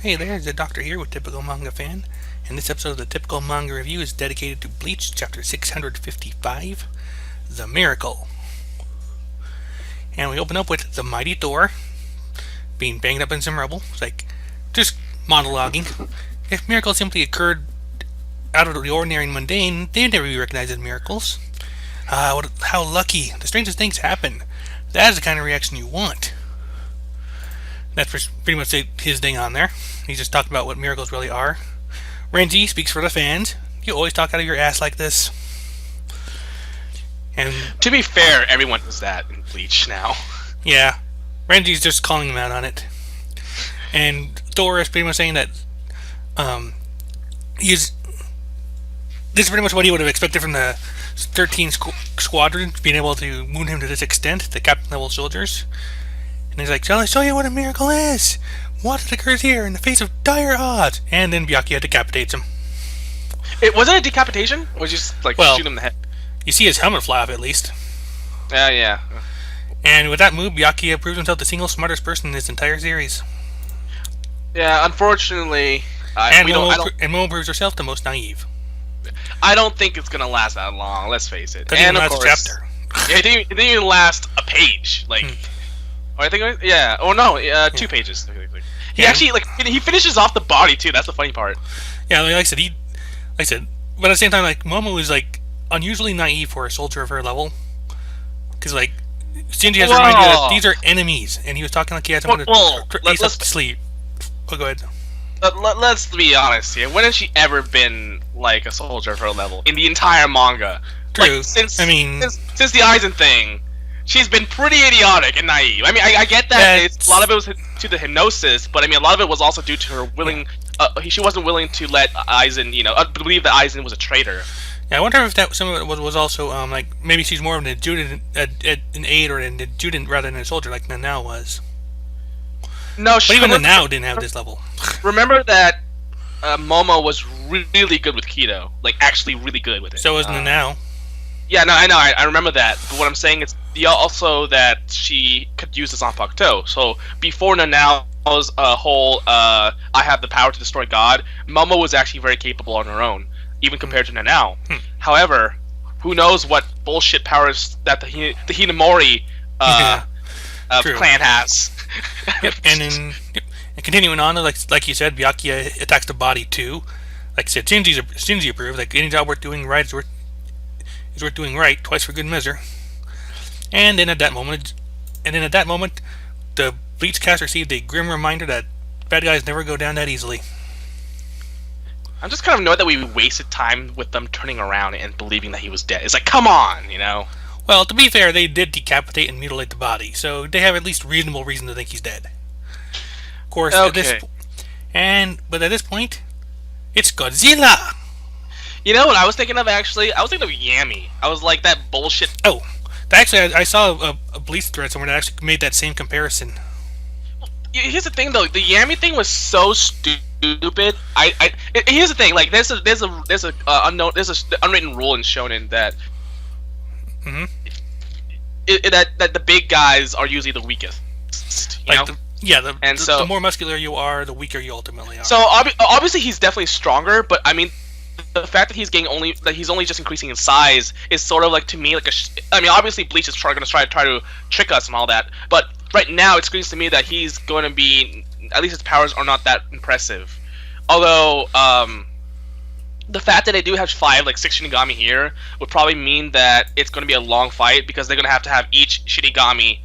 Hey there, Zeidoktor here with Typical Manga Fan, and this episode of the Typical Manga Review is dedicated to Bleach, chapter 655, The Miracle. And we open up with the mighty Thor being banged up in some rubble. It's like, just monologuing. If miracles simply occurred out of the ordinary and mundane, they'd never be recognized as miracles. How lucky. The strangest things happen. That is the kind of reaction you want. That's pretty much his thing on there. He's just talking about what miracles really are. Renji speaks for the fans. You always talk out of your ass like this. And to be fair, everyone does that in Bleach now. Yeah. Renji's just calling him out on it. And Thor is pretty much saying that this is pretty much what he would have expected from the 13 Squadron, being able to wound him to this extent, the captain level soldiers. And he's like, shall I show you what a miracle is? What occurs here in the face of dire odds? And then Byakuya decapitates him. It wasn't a decapitation? Or was just like shoot him in the head? You see his helmet fly off at least. Yeah. And with that move, Byakuya proves himself the single smartest person in this entire series. Yeah, unfortunately, Momo proves herself the most naive. I don't think it's gonna last that long. Let's face it. And of course, a chapter. Yeah, it didn't even last a page. Or I think, yeah. Oh no, 2 pages. He actually he finishes off the body too. That's the funny part. Yeah, like I said, but at the same time, Momo is unusually naive for a soldier of her level, because Shinji has to remind you that these are enemies, and he was talking like he had someone to sleep. Oh, go ahead. Let's be honest here. When has she ever been a soldier of her level in the entire manga? True. Since the Aizen thing. She's been pretty idiotic and naive. I mean, I get that a lot of it was to the hypnosis, but I mean, a lot of it was also due to her she wasn't willing to let Aizen, believe that Aizen was a traitor. Yeah, I wonder if some of it was also maybe she's more of an aide or an adjutant rather than a soldier like Nanao was. No, but even Nanao didn't have this level. Remember that Momo was really good with Kido, actually really good with it. So was Nanao. Yeah, no, I know, I remember that. But what I'm saying is also that she could use this on Pakuto. So before Nanao's whole I have the power to destroy God, Momo was actually very capable on her own, even compared to Nanao. However, who knows what bullshit powers that the Hinamori clan has. And continuing on, like you said, Byakuya attacks the body too. Like I said, Shinji approved. Any job worth doing right is worth doing right, twice for good measure. And then at that moment, the Bleach cast received a grim reminder that bad guys never go down that easily. I'm just kind of annoyed that we wasted time with them turning around and believing that he was dead. It's like, come on, Well, to be fair, they did decapitate and mutilate the body, so they have at least reasonable reason to think he's dead. Of course, okay. But at this point, it's Godzilla! You know what I was thinking of, actually? I was thinking of Yami. I was like, that bullshit... Oh, actually, I saw a Bleach thread somewhere that actually made that same comparison. Here's the thing, though. The Yami thing was so stupid. Here's the thing. There's a unwritten rule in Shonen that... that the big guys are usually the weakest. You know? The more muscular you are, the weaker you ultimately are. So, obviously, he's definitely stronger, but, I mean... The fact that he's only just increasing in size is sort of to me I mean, obviously Bleach is going to try to trick us and all that, but right now it screams to me that he's going to be, at least his powers are not that impressive. Although the fact that they do have 6 Shinigami here would probably mean that it's going to be a long fight, because they're going to have each Shinigami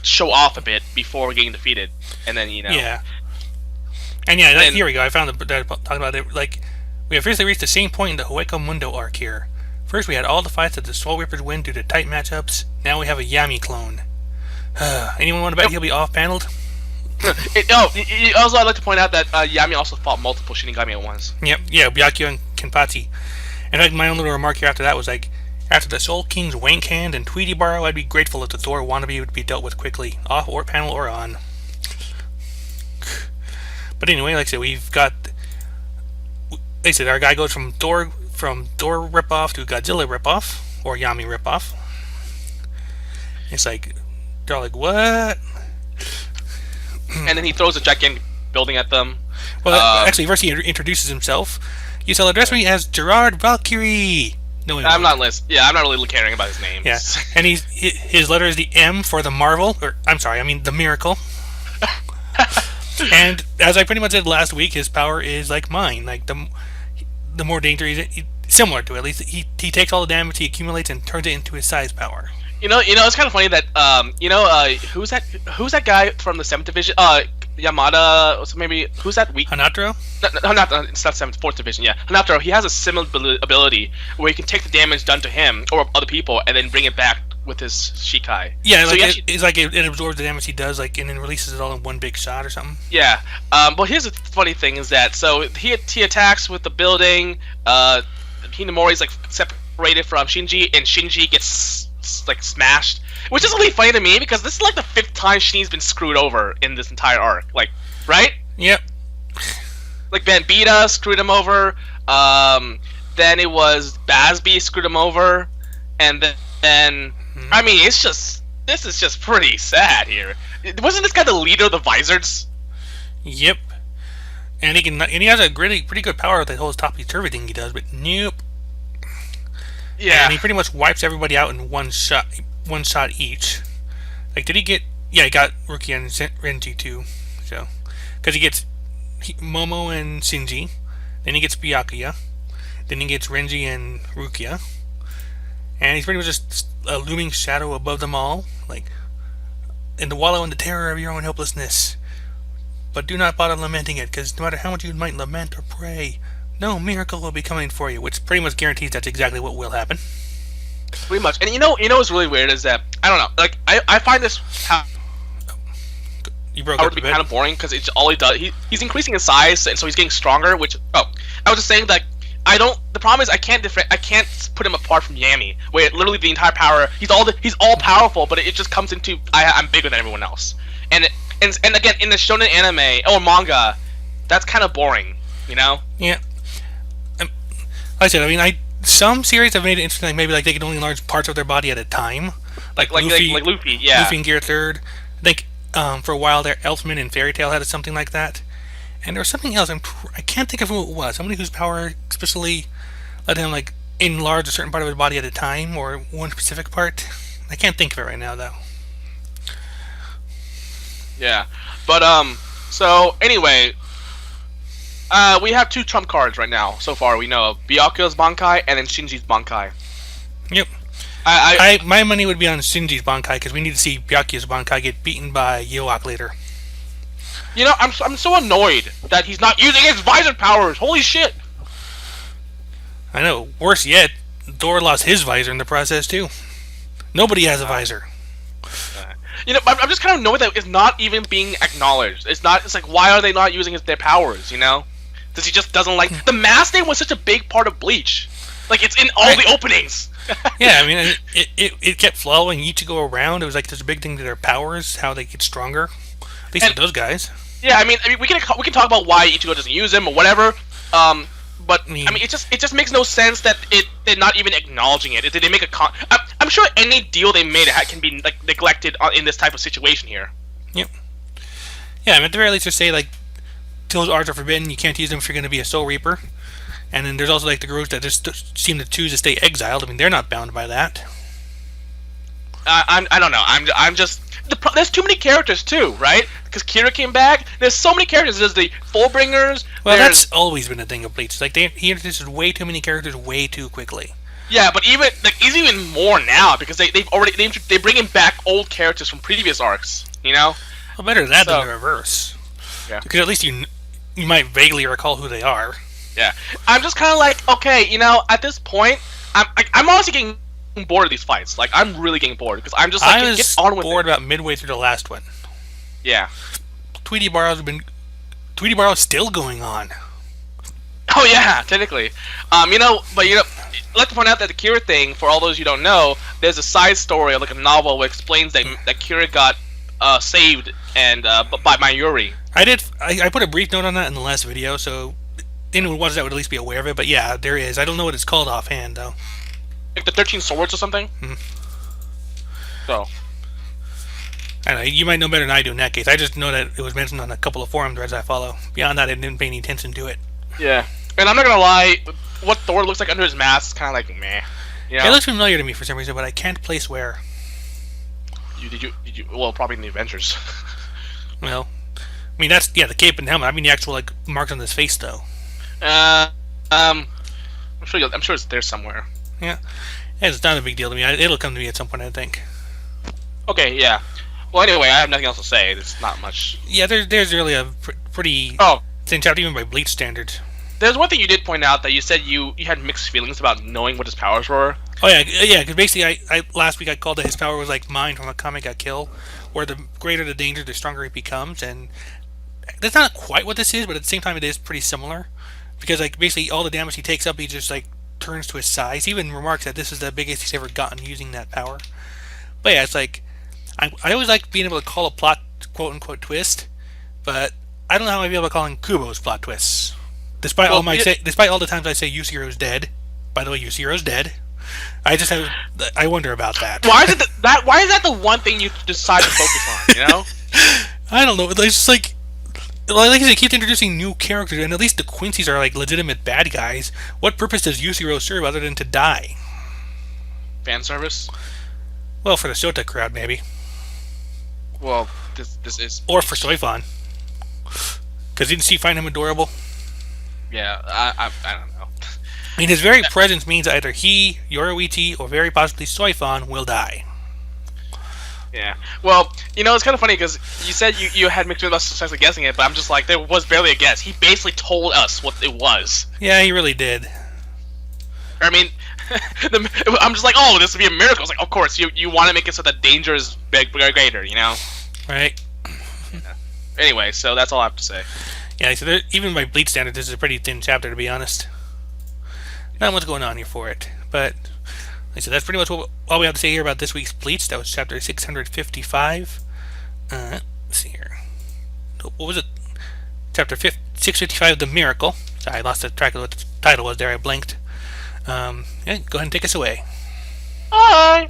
show off a bit before getting defeated, and then Yeah. And here we go. I found talking about it we have officially reached the same point in the Hueco Mundo arc here. First we had all the fights that the Soul Reapers win due to tight matchups. Now we have a Yami clone. Anyone want to bet he'll be off-paneled? Also, I'd like to point out that Yami also fought multiple Shinigami at once. Yep, yeah, Byakuya and Kenpachi. In fact, my own little remark here after that was after the Soul King's Wank Hand and Tweety Borrow, I'd be grateful if the Thor wannabe would be dealt with quickly, off or panel or on. But anyway, like I said, we've got... They said our guy goes from Thor ripoff to Godzilla ripoff, or Yami ripoff. It's they're like, what? And then he throws a gigantic building at them. Well, actually, first he introduces himself. You shall address me as Gerard Valkyrie. No, I'm not really caring about his name. Yeah, and his letter is the M for the Marvel, or I'm sorry, I mean the Miracle. And as I pretty much said last week, his power is like mine. Like the more dangerous, similar to it, at least he takes all the damage he accumulates and turns it into his size power. It's kind of funny that who's that guy from the 7th Division? Yamada, maybe who's that weak? Hanataro? No, not it's not 7th, 4th Division. Yeah, Hanataro. He has a similar ability where he can take the damage done to him or other people and then bring it back with his Shikai. Yeah, so it's like it absorbs the damage he does, like, and then releases it all in one big shot or something. Yeah. But here's the funny thing is that he attacks with the building. Hinamori's like separated from Shinji, and Shinji gets like smashed, which is really funny to me because this is like the 5th time Shinji's been screwed over in this entire arc. Like, right? Yep. Like Van Beta screwed him over. Then it was Basby screwed him over, and then I mean, this is just pretty sad here. Wasn't this guy the leader of the Vizards? Yep. And he has a pretty good power that holds topsy-turvy thing he does, but nope. Yeah. And he pretty much wipes everybody out in one shot each. Like, did he get? Yeah, he got Rukia and Renji too. So, because he gets Momo and Shinji, then he gets Byakuya, then he gets Renji and Rukia, and he's pretty much just a looming shadow above them all, like, and to wallow in the terror of your own helplessness. But do not bother lamenting it, because no matter how much you might lament or pray, no miracle will be coming for you, which pretty much guarantees that's exactly what will happen. Pretty much. And you know what's really weird is that, I don't know, like, I find this you broke up a bit. Kind of boring, because it's all he does. He's increasing his size, and so he's getting stronger, which, I was just saying that the problem is I can't put him apart from Yami, where literally the entire power, he's all powerful, but it just comes into, I'm bigger than everyone else. And again, in the shonen anime, or manga, that's kind of boring, you know? Yeah. Like I said, I mean, some series have made it interesting, like maybe like they can only enlarge parts of their body at a time. Like Luffy, yeah. Luffy and Gear 3rd. I think for a while there, Elfman and Fairy Tail had something like that. And there was something else, I can't think of who it was. Somebody whose power especially let him like enlarge a certain part of his body at a time, or one specific part. I can't think of it right now, though. Yeah, but so anyway, we have 2 trump cards right now. So far, we know Byakuya's Bankai and then Shinji's Bankai. Yep. My money would be on Shinji's Bankai because we need to see Byakuya's Bankai get beaten by Yoak later. You know, I'm so annoyed that he's not using his visor powers. Holy shit! I know. Worse yet, Thor lost his visor in the process too. Nobody has a visor. You know, I'm just kind of annoyed that it's not even being acknowledged. It's like, why are they not using their powers, you know? Because he just doesn't like... The mask thing was such a big part of Bleach. Like, it's in all the openings. Yeah, I mean, it kept following Ichigo around. It was like there's a big thing to their powers, how they get stronger. At least with those guys. Yeah, I mean we can talk about why Ichigo doesn't use them or whatever. But I mean, it just makes no sense that they're not even acknowledging it. They make I'm sure any deal they made can be like neglected in this type of situation here. Yep. Yeah, I mean, at the very least, just say like, those arts are forbidden. You can't use them if you're going to be a Soul Reaper. And then there's also like the groups that just seem to choose to stay exiled. I mean, they're not bound by that. I don't know. I'm just there's too many characters too, right? Because Kira came back. There's so many characters. There's the Fullbringers. Well, that's always been a thing of Bleach. Like he introduces way too many characters way too quickly. Yeah, but he's even more now because they bringing back old characters from previous arcs. You know. Well, better that than the reverse. Yeah. Because at least you might vaguely recall who they are. Yeah. I'm just kind of like, okay, you know, at this point, I'm honestly getting bored of these fights. Like, I'm really getting bored because I'm just like, get on with it. I was bored about midway through the last one. Yeah. Tweety Barrow's still going on. Oh yeah, technically. I'd like to point out that the Kira thing, for all those you don't know, there's a side story, like a novel, which explains that Kira got saved and by Mayuri. I put a brief note on that in the last video, so anyone who watches that would at least be aware of it. But yeah, there is. I don't know what it's called offhand though. Like the 13 Swords or something. Mm-hmm. So. I don't know, you might know better than I do in that case. I just know that it was mentioned on a couple of forum threads I follow. Beyond that, I didn't pay any attention to it. Yeah, and I'm not gonna lie, what Thor looks like under his mask is kind of like meh. You know? It looks familiar to me for some reason, but I can't place where. Did you? Well, probably in the Avengers. Well, I mean that's the cape and helmet. I mean the actual like marks on his face though. I'm sure it's there somewhere. Yeah, it's not a big deal to me. It'll come to me at some point, I think. Okay, yeah. Well, anyway, I have nothing else to say. There's not much. Yeah, there's really a pretty thin chapter even by Bleach standards. There's one thing you did point out that you said you had mixed feelings about knowing what his powers were. Oh yeah, because basically I last week I called that his power was like mind from a comic got killed, where the greater the danger, the stronger he becomes, and that's not quite what this is, but at the same time it is pretty similar, because like basically all the damage he takes up, he just like turns to his size. He even remarks that this is the biggest he's ever gotten using that power. But yeah, it's like I always like being able to call a plot quote unquote twist, but I don't know how I'd be able to call in Kubo's plot twists. Despite all the times I say Yusuro's dead. By the way, Yusuro's dead. I wonder about that. Why is that the one thing you decide to focus on? You know, I don't know. It's just like I said, they keep introducing new characters, and at least the Quincy's are like legitimate bad guys. What purpose does Yusiro serve other than to die? Fan service. Well, for the Shota crowd, maybe. Well, this is. Or for Soifan. Because didn't she find him adorable? Yeah, I don't know. I mean, his very presence means either he, Yoruichi, or very possibly Soifan will die. Yeah. Well, it's kind of funny because you said you had mixed feelings about essentially guessing it, but I'm just like, there was barely a guess. He basically told us what it was. Yeah, he really did. I mean, I'm just like, oh, this would be a miracle. It's like, of course, you want to make it so that danger is greater, Right. Yeah. Anyway, so that's all I have to say. Yeah, so even by Bleach standards, this is a pretty thin chapter, to be honest. Not much going on here for it, but like I said, that's pretty much all we have to say here about this week's Bleach. That was chapter 655. Let's see here. What was it? Chapter 655, The Miracle. Sorry, I lost the track of what the title was there. I blinked. Yeah, go ahead and take us away. Bye!